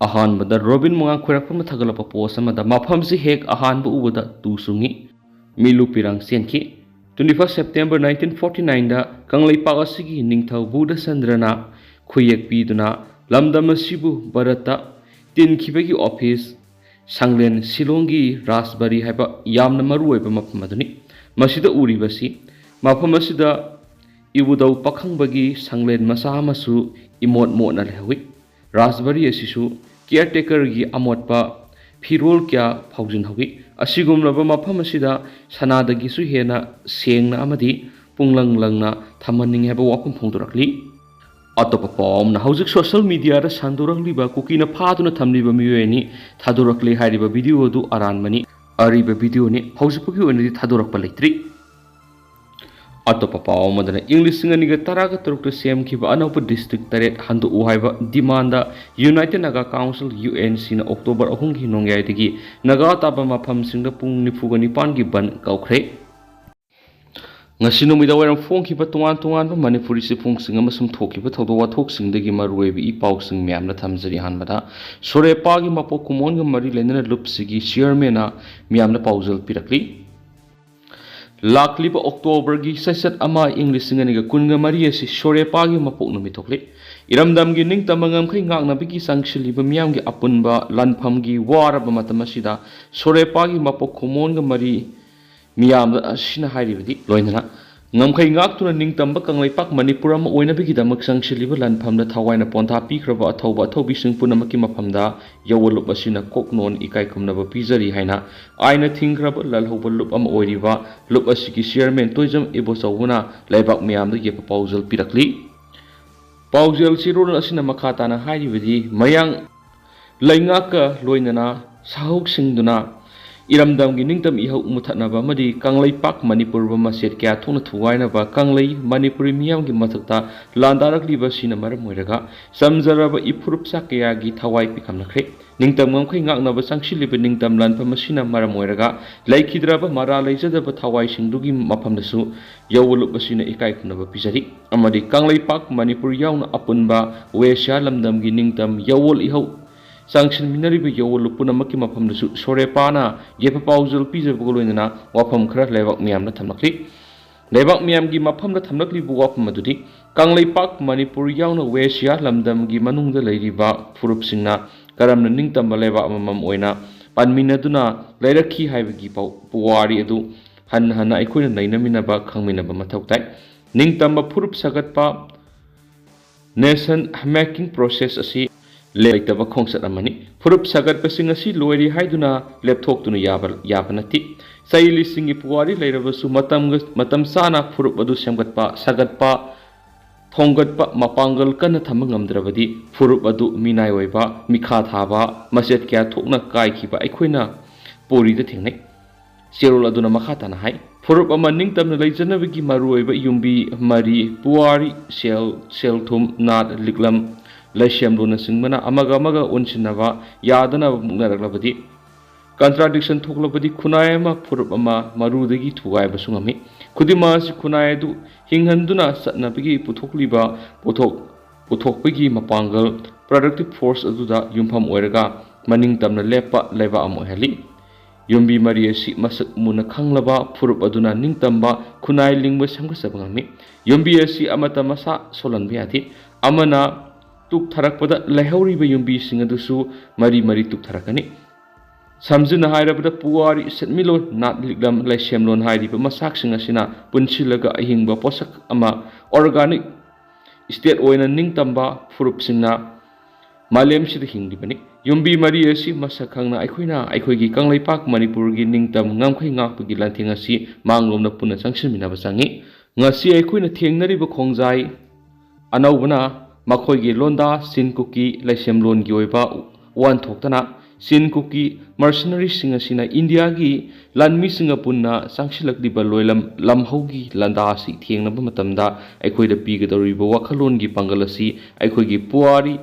अहानबद robin मुंगा खुरकम थगलप post मफम से हेक अहानब उबद तुसुंगी मिलु पिरंग सेंखी 21 सेप्टेम्बर 1949 कंगलैपाक असिगी निंगथौ बुधचंद्रना खुयेक पीदुना लमदम असिबु भारत तिनखिबगी ऑफिस सांगलेन शिलोंगी राजबारी हैबा यामना मरुओइबा मफम अदुनी मसिदा उरिबसी मफम असिदा इबुदौ पखंबगी सांगलेन मसा मसु इमोट मोना लेहवी राजबारी असिसु केयरटेकर की अमोटपा फिरोल क्या फाउजिन होगी असिगुमलबा मफम असिदा सनादगिसु हेना सेंगना अमदि पुंगलंग लंगना थमनिंग हैबा वाफम फोंदोरकली अतोप पावमना हौजिक सोशल मीडिया दा सांदोरकलिबा कुकीना फादुना थमलिबा मियोयनी थादोरकले हारिबा वीडियो दु अरानमनी अरिबा वीडियो ने हौजिकपुगी ओनदि थादोरकपा लेत्रि अतोप पावमदना इंग्लिश सिंगनिगा तरागा तरुक सेमखिबा अनौप डिस्ट्रिक्ट तरेट हंदु उहाइबा demand United Naga Council UNC ना अक्टोबर 3 की नोंग्याइदगी नागा ताबा मफम सिंगदा पुंग 94 की बन कौख्रे ngasi numida waram phongkhiba tongan tongan manipuri se phongsinga masum thokhiba thodo wathoksingi maruibi i pausing myamna thamjari hanbada sorepa gi mapo kumon ga mari lenana lupsigi chairman a myamna pausal pirakli lakliba october gi sesat ama english singani ga kunga mari asi sorepa gi mapo numi thokli iramdam gi ning tamangam khai ngakna bigi sangshiliba myam gi apunba lanpham gi waraba matamasida sorepa gi mapo kumon ga mari मियाम असिना हाइरिबदि लोइनना ngमखै ngaktura ningtamba kanglaipak manipur ama oinabigi damak sangshiliba lanphamda thawaina pontha pikraba athauba athobi singpunamaki maphamda yawolup asina koknon ikai khumnaba pizari haina aina thingraba lalhoba lup ama oiriba lup asiki chairman toijam ebo chawuna laibak miyamda yepa paujal pirakli paujal sirul asina makhatana hairibadi mayang laingaka loinana sahuk singduna इरमदम की निंगतम इहौ मुथनबा मदि कंगलैपाक मणिपुर बमा set क्या थोना थुवाइनबा कंगलै मणिपुरी मियाम की मथकता लांदारकलिबा सिना मरम मोइरगा समजरबा इफुरुपसा कया की थवाइ पिखमनख्रे निंगतम ngमखै ngakनबा सांगसिलिबा निंगतम लानफम सिना मरम मोइरगा लैखिद्रबा मारा लैजदबा थवाइ सिंदुगी मफमदसु यवलुप सिना इकाइ खुनबा पिजरी अमदि कंगलैपाक मणिपुर याउना अपुनबा वेश्या लमदम की निंगतम यवल इहौ सांगशन मिनरिबा यवलुप पुनमकी मफमदसु सोरेपाना येपा पाउजल पिजबगो लोइनना वाफम खरा लेबाक मियामना थमलखली लेबाक मियामगी मफमदा थमलखली बु वाफम मदुदि कंगलैपाक मणिपुर याउना वेश्या लमदमगी मनुंगदा लैरिबा फुरुपसिंगना करमना निंगतम लेबा अमम ओइना पानमिनदुना लैरखी हाइबगी पुवारी अदु हन हन अखोइना नैनमिनबा खंगमिनबा मथौताइ निंगतम फुरुप सगतपा नेशन मेकिंग प्रोसेस असि लेतब खोंसत अमनी फुरुप सगत पसिंग असि लोइरी हाइदुना लेपथोक्तुना याबा नति सैली सिंगी पुवारी लेरबसु मतम साना फुरुप अदु सेमगतपा सगतपा थोंगतपा मपांगल कन थम ngमद्रबदि फुरुप अदु मिनाय ओइबा मिखा थाबा मसेत क्या थोकना काइखिबा अखोइना पोरीदा थेंगनै सेरोल अदुना मखाताना हाइ फुरुप अमा निंगतमना लैजनबगी मरुओइबा युम्बी मरी पुवारी सेलथुम नाद लिकलम लैशेमलोना सिंगमना अमगा अमगा उनसिनबा यादना मुगनरगलबदि कंट्राडिक्शन थोकलबदि खुनाय अमा फुरुप अमा मरुदगी थुगायबा सुंगमी खुदिमा सि खुनाय दु हिंगहंदुना सतनबगी पुथोकलिबा पुथोकपगी मपांगल प्रोडक्टिव फोर्स अदुदा युमफम ओइरगा मनिंग तमना लेपा लेबा अमो हेली युम्बी मरी असि मसक मुना खंगलबा फुरुप अदुना निंगतंबा खुनाय लिंगबा संगसबंगमी युम्बी असि अमता मसा सोलनबे याति अमना तुक थरकपदा लहौरीबा युम्बीसिंग अदुसु मरी मरी तुक थरकनी समझना हाइरबदा पुवारी सेटमिलोन नाट लिगलम लैसेमलोन हाइरिबा मसाकसिंग असिना पुनसिलगा अहिंगबा पोसक अमा ऑर्गेनिक स्टेट ओइना निंगतंबा फुरुपसिंगना मालेमसिदा हिंगलिबनी युम्बी मरी असि मसखंगना अखोइगी कंगलैपाक मणिपुरगी निंगतम ngमखै ngakपगी लांथिंग असि मांगलोमना पुना संगसिनमिनाबा संगी ngasi अखोइना थेंगनरिबा खोंजाई अनौबना मखोइगी लोंदा सिन कुकी लैसेमलोन की ओइबा वन थोक्तना सिन कुकी मर्सनरी सिंग असिना इंडिया की लानमी सिंग पुन्ना सांगसिलकलिबा लोइलम लमहौगी लंदा सि थेंगनबा मतमदा अखोइदा पीगदौरिबा वखलोन की पंगल असि अखोइगी पुवारी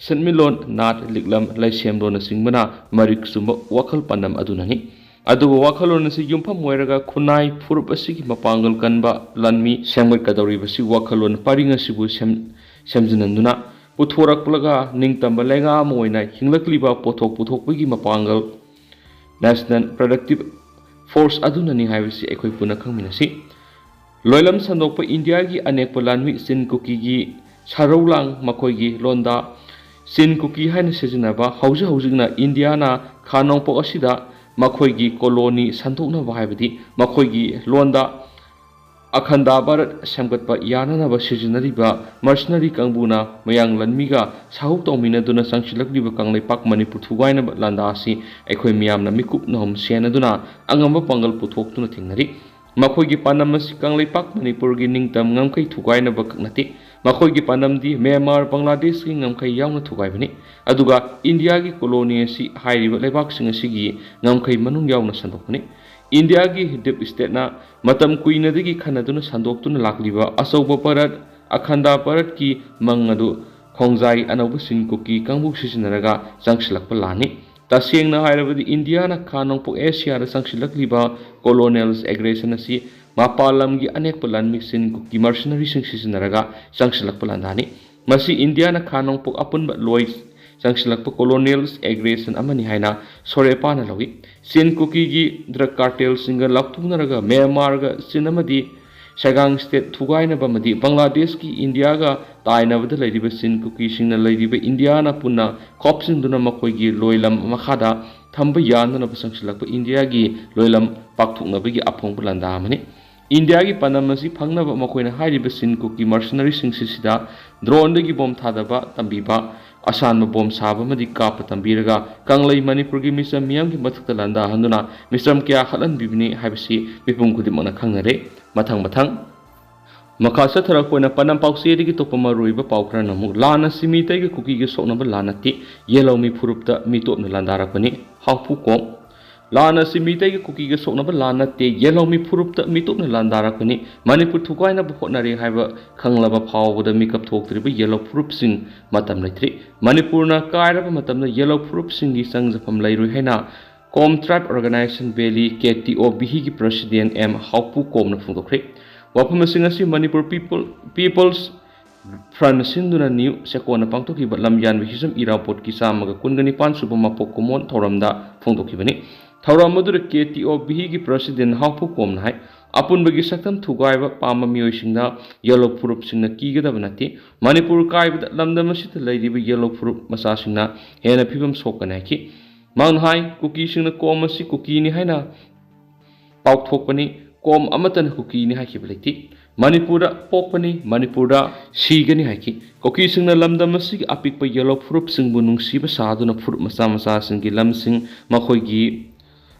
सेटमिलोन नाट लिगलम लैसेमलोन सिंगमना मरिक सुम वखल पन्नम अदुननी अदुबा वखलोन से युमफम ओइरगा खुनाई फुरुप असिगी मपांगल कनबा लानमी सेमगदौरिबा सि वखलोन पारिंग असिबु सेमजनंदुना पुथोरक्लगा निंगतंब लेंगा मोइना हिंगलक्लिबा पोथोक पुथोकपगी मपांगल नेशनल प्रोडक्टिव फोर्स अदुननी हाइबसी एखोय पुना खंगमिनसी लोयलम संदोकप इंडिया की अनेक लानमी सिन कुकी की सारौलांग मखोयगी लोंदा सिन कुकी हाइन सिजनबा हौजिना इंडिया ना खानोंपो असिदा मखोयगी कॉलोनी संतोकनबा हाइबदी मखोयगी लोंदा अखंदा भारत सेमगतपा याननबा सिजनरिबा मर्सनरी कांगबुना मयांग लनमीगा साहु तौमिनदुना संगसिलक्लिबा कांगलेपाक मणिपुर थुगाइनबा लांदा असि एखोय मियामना मिकुप नहम सेनदुना अंगम पांगल पुथोक्तुना थिंगनरि मखोयगी पानमसी कांगलेपाक मणिपुर की निंगतम ngमखै थुगाइनबा कनति मखोयगी पानमदी म्यांमार बांग्लादेश की ngमखै यावना थुगाइबनि अदुगा इंडिया की कॉलोनी असि हाइरिबा लेबाक सिंग असिगी ngमखै मनुंग यावना संदोकनि इंडिया की डिप स्टेटना मतम कुइनदगी खनदुना संदोक्तुना लाक्लिबा असौब परत अखंदा परत की मंगदु खोंजाई अनौब सिंकुकी कांगबु सिजनरगा संगसिलक्पा लानि तसेंगना हाइरबदि इंडिया ना खानोंपो एशिया दा संगसिलक्लिबा कॉलोनियल्स एग्रेशन असि मापालम की अनेक पलानमी सिंकुकी मर्सनरी सिजनरगा संगसिलक्पा लांदानि मसी इंडिया ना खानोंपो अपुनबा लोय संगसिलक्पा कॉलोनियल्स एग्रेशन अमनि हाइना सोरेपाना लवी सिन कुकी की ड्रग कार्टेल सिंगर लाक्तुनरगा म्यांमार गा सिनमदी शगांग स्टेट थुगाइनबमदी बांग्लादेश की इंडिया गा ताइनबद लैरिबा सिन कुकी सिंगना लैरिबा इंडिया ना पुन्ना खॉपसिंदुना मखोयगी लोयलम मखादा थंब याननब संगसिलक्पा इंडिया की लोयलम पाक्थुकनबगी अफोंग लंदामनि इंडिया की पनमसी फंगनब मखोयना हाइरिबा सिन कुकी मर्सनरी सिंगसिदा ड्रोन बॉम थादबा तंबीबा असान बोम साब काप तंबीरगा कंगलई मणिपुर की मिसम मियाम की मथक लांदा हंदुना मिसम क्या खलन बिबनी हाइबसी मिपुम खुदिमना खंगनरे मथंग मथंग मखा सथरकोना पनम पाउसेदी की तोपमा रोइबा पाउखरा नमु लाना सिमितै के कुकी के सोनब लानती येलो मी फुरुपता मितोपना लांदारपनी हाफु कोम लाना सिमितै के कुकी के सोनब लानते येलो मी फुरुपता मितोपना लांदारपनी मणिपुर थुकाइना होटनरे हाइबा खंगलबा फावबदा मिकअप थोक्त्रिबा येलो फुरुपसिंग मतम लेथ्रि मणिपुरना कायरबा मतमना येलो फुरुपसिंगी संगजफम लैरुइ हैना Kom tribe organisation valley KTO बिही की प्रेसिडेंट एम हाउपु कोमना फोंदोख्रे वफम सिंगसी मणिपुर पीपल्स फ्रंट सिंदुना न्यू सेकोना पांगतोखिबा लमयान हिजम इरापोट की सामगा कुनगनिपान सुब मपोक कोमोन थौरमदा फोंदोखिबनि थौरम मदुर केटीओ बिही की प्रेसिडेंट हाउपु कोमना हाय अपुनबगी सक्तम थुगाइबा पामा मियोइसिंगना येलो फुरुप सिंगना कीगदब नति मणिपुर काइबदा लमदमसित लैरिबा येलो फुरुप मसासिंगना हेना फिबम सोकनाखि मांगहाय कुकी सिंगना कोमसी कुकीनी हायना पाउथोकपनि कोम अमतन कुकीनी हाइखिबलेति मणिपुर पोकपनि मणिपुर सीगनी हाइखि कुकी सिंगना लमदमसि अपिकप येलो फुरुप सिंगबु नुंसीबा सादुना फुरुप मसा मसा सिंगी लमसिंग मखोयगी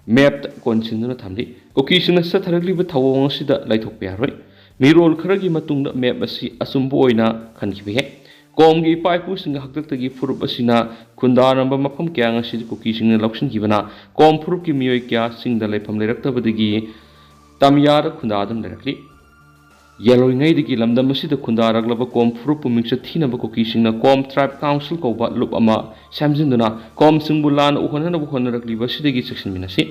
मैप कोनसिंदुना थमली कुकी सिंगना सथरगलिबा थवोंग सिदा लाइथोकपा यारोय मिरोल खरगी मतुंगदा मैप असि असुंबो ओइना खनखिबे कोम की पाइपु सिंग हक्तक्तगी फुरुप असिना खुंदारंबा मफम क्या ngasi कुकी सिंगना लौसिनखिबना कोम फुरुप की मियोय क्या सिंगदा लेफम लेरक्तबदगी तमयार खुंदादम लेरक्ली येलोइंगैदगी लमदम असिदा खुंदारगलब कोम फुरुप मिंगसा थीनब कुकी सिंगना कोम ट्राइब काउंसिल कौबा लुप अमा सैमजिंदुना कोम सिंगबु लान उहननब होनरक्लिबा सिदगी सेक्शनमिनसी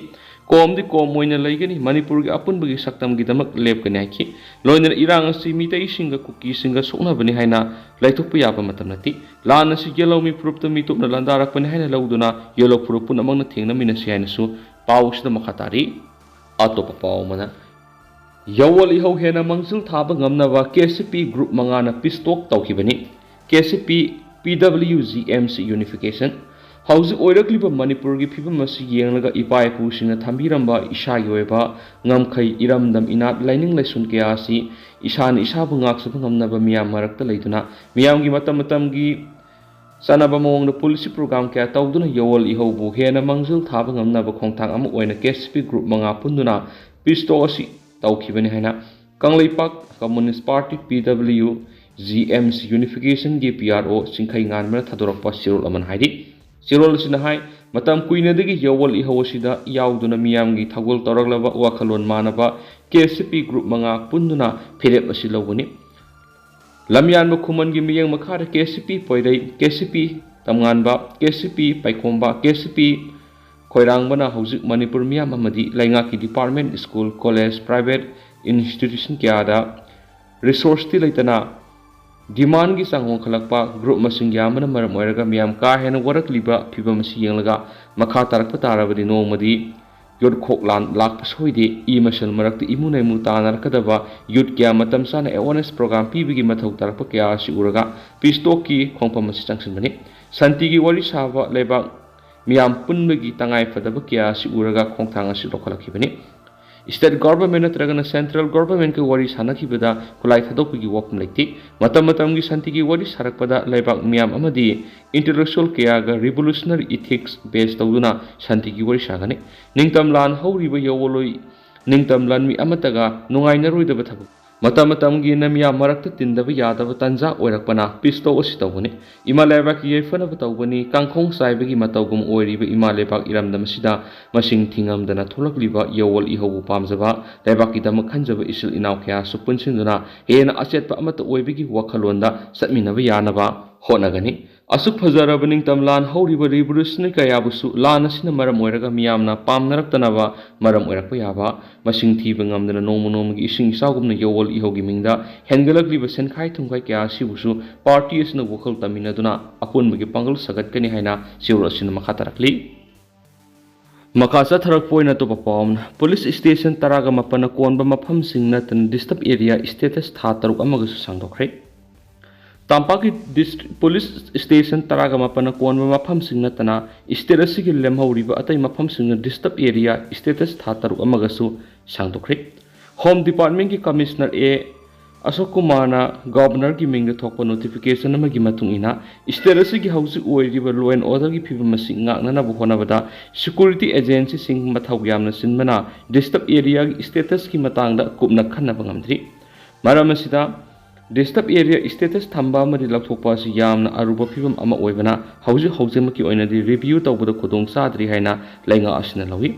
कोम दी कोम ओइना लैगनी मणिपुर की अपुनबगी सक्तम गिदमक लेपकने हाइखि लोइनर इरांग असि मितै सिंगा कुकी सिंगा सोकनबनि हाइना लाइथोकप याबा मतम नति लान असि येलो मी फुरुप त मितोपना लांदारकपनि हाइना लौदुना येलो फुरुप पुनमंगना थेंगनमिनसि हाइनसु पाउसदा मखातारी अतोप पाउमना यवल इहौ हेना मंजिल थाबा ngamnaba KCP group mangana pistok tawkhibani KCP PWGMC unification hauzi oirakliba manipur gi phibam asi yenglaga ipai pu singna thambiramba isa gi oiba ngamkhai iramdam inat lining laisun ke asi isan isa bungak su ngamnaba miyam marakta leiduna miyam gi matam gi sanaba mawng policy program kya tawduna yawal ihau bu hena mangjil thaba ngamnaba khongthang ama oina KCP group manga punduna pistok asi तौखिबनि हैना कंगलैपाक communist party PWGMC unification की PRO सिंखै nganmana thadorokpa sirol aman haidi sirol sina hai matam kuinadagi yawal ihawasida yauduna miyamgi thagol toraglaba wakhalon manaba KCP group manga punduna philep asi lawani lamyan ba khuman gi miyang makhar KCP poirai KCP tamnganba KCP paikhomba KCP खोइरांगबना हौजिक मणिपुर मियाम अमदी लैंगा की department school college private institution क्यादा resource ती लेतना demand की चांग वांखलक्पा ग्रुप मसिंग यामना मरम ओइरगा मियाम का हेन वरकलिबा फिबम मसी यंगलगा मखा तारकप ताराबदि नोंगमदि युद्ध खोकलान लाख सोइदे ई मसल मरक्त इमु नैमु तानरकदबा युद्ध क्या मतम साना अवेयरनेस प्रोग्राम पीबगी मथौ तारप क्या असि उरगा पीसटोक की खोंपम मसी चंगसनबनि शांति की वरी साबा लेबा मियाम पुनबगी तंगाई फदब क्या असि उरगा खोंथांग असि लोखलखिबनि स्टेट गवर्नमेंट नत्रगना सेंट्रल गवर्नमेंट के वरी सानखिबदा खुलाई थदोपगी वफम लेति मतम की शांति की वरी सारकपदा लेबाक मियाम अमदी इंटेलेक्चुअल केयागा रिवोल्यूशनरी इथिक्स बेस तौदुना शांति की वरी सागने निंगतम लान हौरिबा यवलोई निंगतम लान मी अमतगा नुंगाइनरोइदबा थबक मतम नमिया मरक्त तिंदब यादब तंजा ओरकपना पिस्तो ओसितौबनी इमा लेबाक येफनब तौबनी कांखों साइबगी मतौगुम ओरिब इमा लेबाक इरामदम सिदा मसिंग थिंगमदना थोलकलिबा यवल इहौबु पामजबा लेबाकी दम खंजब इसिल इनाव खया सुपुनसिंदुना हेन अचेतप अमत ओइबगी वखलोंदा सत्मिनब यानबा होनगनी असुक फजरब निंगतम लान हौरिब रिवोल्यूशनरी कयाबुसु लान असिना मरम ओइरगा मियामना पामनरक्तनबा मरम ओइरकप याबा मसिंग थीब ngamdana नोमनोमगी इसिंग सागुमना यवल इहोगी मिंगदा हेंगलकलिबा सेनखाइ थुंखाइ क्या सिबुसु पार्टी असना वखल तमिनदुना अपुनबगी पंगल सगतकनी हाइना सिउर असिना मखा तारकली मखा चथरक पोइना तो पपाम पुलिस स्टेशन तरागा मपन कोनबा मफम सिंग नतन डिस्टर्ब एरिया स्टेटस था तरुक अमगसु सांगदोखरे तांपाकी पुलिस स्टेशन तरागा मपन कोनबा मफम सिंग नतना स्टेटस की लेमहौरिबा अतै मफम सिंग डिस्टर्ब एरिया स्टेटस था तरुक अमगसु सांगदोखरे होम डिपार्टमेंट की कमिश्नर ए अशोक कुमार गवर्नर की मिंग थोप नोटिफिकेशन स्टेटस की हौजिक लॉ एंड ऑर्डर की फिवम होनाबदा security agency Singh मथौ यामना सिनबना disturb area की स्टेटस की मतंग कूपना खन्नब ngamdri मरम असिदा डिस्टर्ब एरिया स्टेटस थंबा मरि लौथोकपा असि यामना अरुब फिवम अमा ओइबना हौजिक हौजिमकी ओइनदि रिव्यू तौबदा खुदोंग चाद्रि हाइना लैंगा असिना लौइ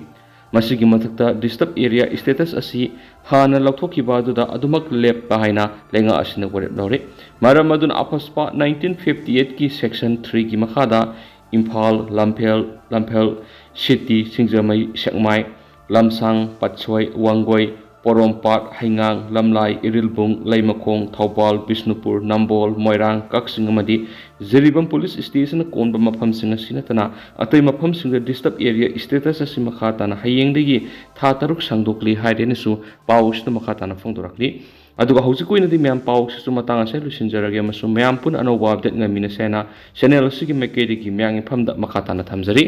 मसिगी मथक्ता डिस्टर्ब एरिया स्टेटस असी हाना लौथोखिबा अदुदा अदुमक लेप हाइना लेंगा असिना वरेप लौरे मरम अदुन अपस्पा 1958 की सेक्शन 3 की मखादा इम्फाल लम्फेल सिटी सिंगजमई सेकमाई लमसांग पछोई वांगोई पोरोमपाट हाइंगांग लमलाई इरिलबुंग लैमखोंग थौबाल बिष्णुपुर नंबोल मोइरांग कक्सिंग अमदी जिरिबम पुलिस स्टेशन कोनबा मफम सिंग सिनतना अतै मफम सिंग डिस्टर्ब एरिया स्टेटस असि मखाताना हयेंगदगी था तरुक सांगदोकली हाइरेनसु पाउसना मखाताना फोंदोरकली अदुगा हौजिकोइनदि म्याम पाउसु मतांग असे लुसिनजरगे मसु म्याम पुन अनौबा अपडेट ngamiना सेना चैनल असि की मेकेडी की म्यांग फमदा मखाताना थमजरी।